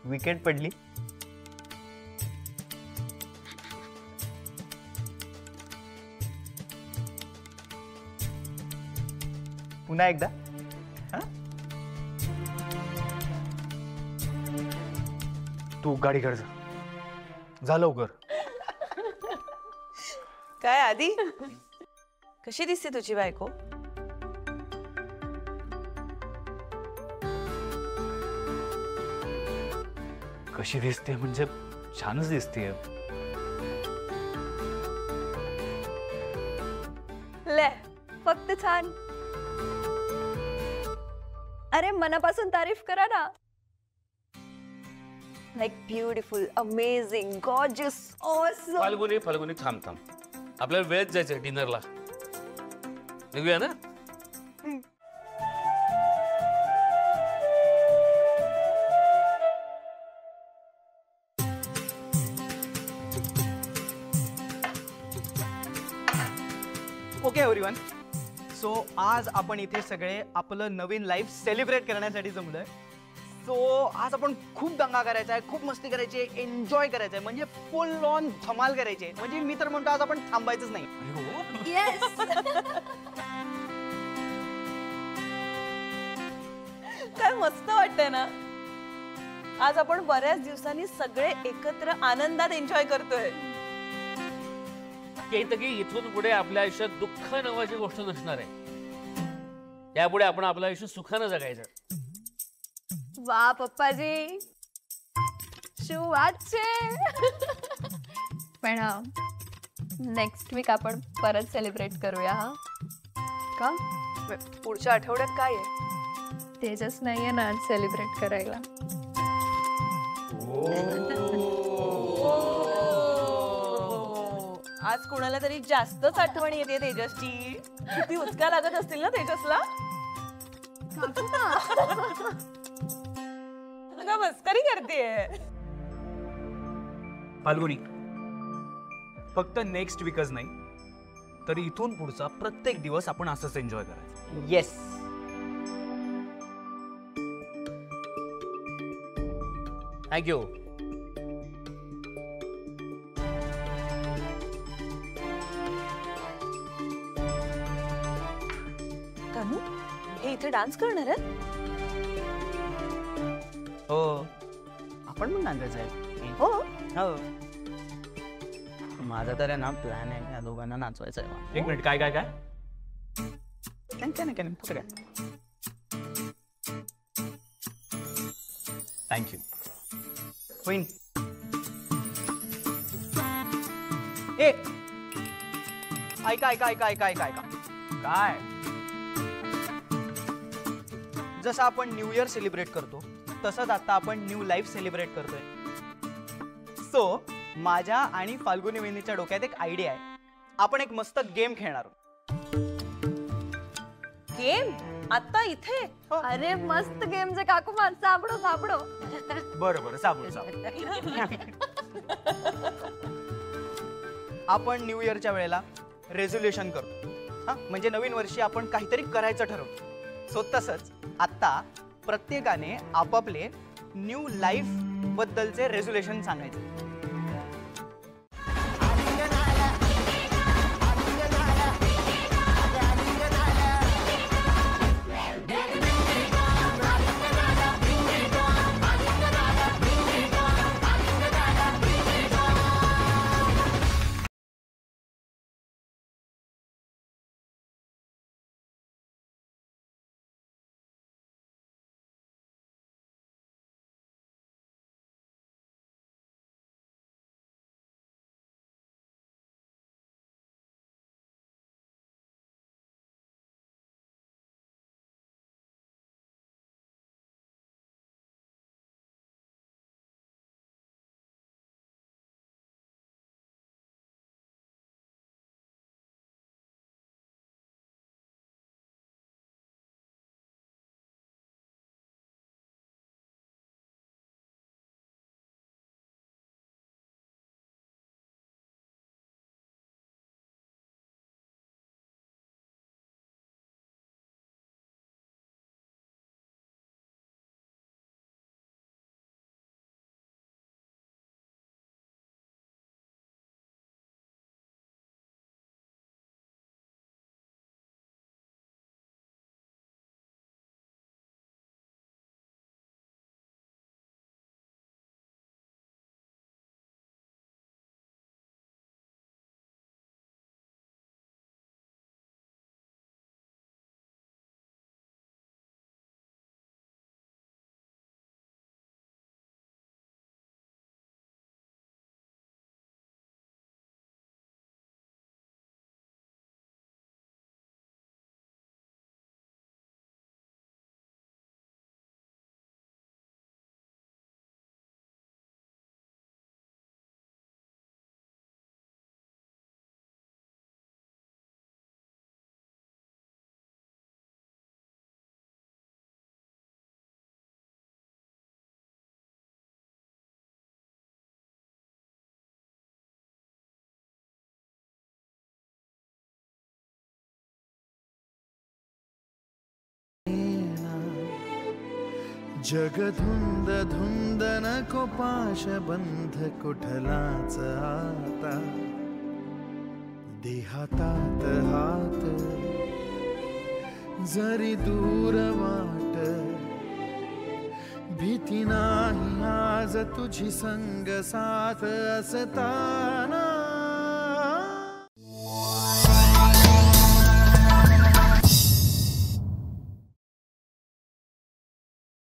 Wicket पडली. पुन्हा एकदा. तू गाडी काढ जा लवकर. काय आधी कशी दिसते तुझी बायको? कशी दिसते म्हणजे छानच दिसते. ले फक्त छान. अरे मनापासून तारीफ करा ना. Like beautiful, amazing, gorgeous, awesome. Falguni थांब थांब. आपल्याला वेळेत जायचंय डिनरला. निघूया ना. Okay everyone. सो आज आपण इथे सगळे आपलं नवीन लाईफ सेलिब्रेट करण्यासाठी जमलोय. सो आज आपण खूप दंगा करायचा आहे, खूप मस्ती करायची आहे, एन्जॉय करायचं आहे, म्हणजे फुल ऑन धमाल करायची आहे. म्हणजे मी तर म्हणतो आज आपण थांबायचंच नाही. येस. काय मस्त वाटतंय ना. आज आपण बऱ्याच दिवसांनी सगळे एकत्र आनंदात एन्जॉय करतोय. की इथून पुढे आपल्या आयुष्यात दुःख नावाची गोष्ट नसणार आहे. यापुढे आपण आपलं आयुष्य सुखानं जगायचं. वा पप्पाजी, શું વાત છે. पण नेक्स्ट वीक आपण परत सेलिब्रेट करूया. हा का? पुढच्या आठवड्यात काय आहे? तेजस नाहीये ना आज सेलिब्रेट करायला. आज कोणाला तरी जास्तच आठवण येते तेजसची. किती उचका लागत असतील ना तेजसला. का मस्करी करतेय? फाल्गुनी, फक्त नेक्स्ट वीकच नाही तर इथून पुढचा प्रत्येक दिवस आपण असंच एन्जॉय करायचं. येस. थँक्यू. तनु, हे इथे डान्स करणार आहेत? हो, आपण पण नाचायचं आहे. हो. हो, माझा तर आहे ना प्लॅन आहे या दोघांना नाचवायचं आहे. एक मिनिट, काय काय काय काय नाही काय. थँक्यू. होईन. ए ऐका ऐका ऐका ऐका ऐका ऐका. काय? जसं आपण न्यू इयर सेलिब्रेट करतो तसंच आता आपण न्यू लाईफ सेलिब्रेट करतोय. सो माझ्या आणि फाल्गुनी वहिनीच्या डोक्यात एक आयडिया आहे. आपण एक मस्त गेम खेळणार आहोत. गेम? आता इथे? अरे मस्त गेम जे काकू मान. सापडो सापडो. बरं बरं, सापडू. आपण न्यू इयरच्या वेळेला रेझोल्युशन करतो. हा, म्हणजे नवीन वर्षी आपण काहीतरी करायचं ठरवतो. सो तसंच आता प्रत्येकाने आपापले न्यू लाईफ बद्दलचे रेझोल्युशन सांगायचे. जग धुंद धुंद नको पाश बंध कुठलाच आता, देहातात हात जरी दूर वाट, भीती नाही आज तुझी संग साथ असताना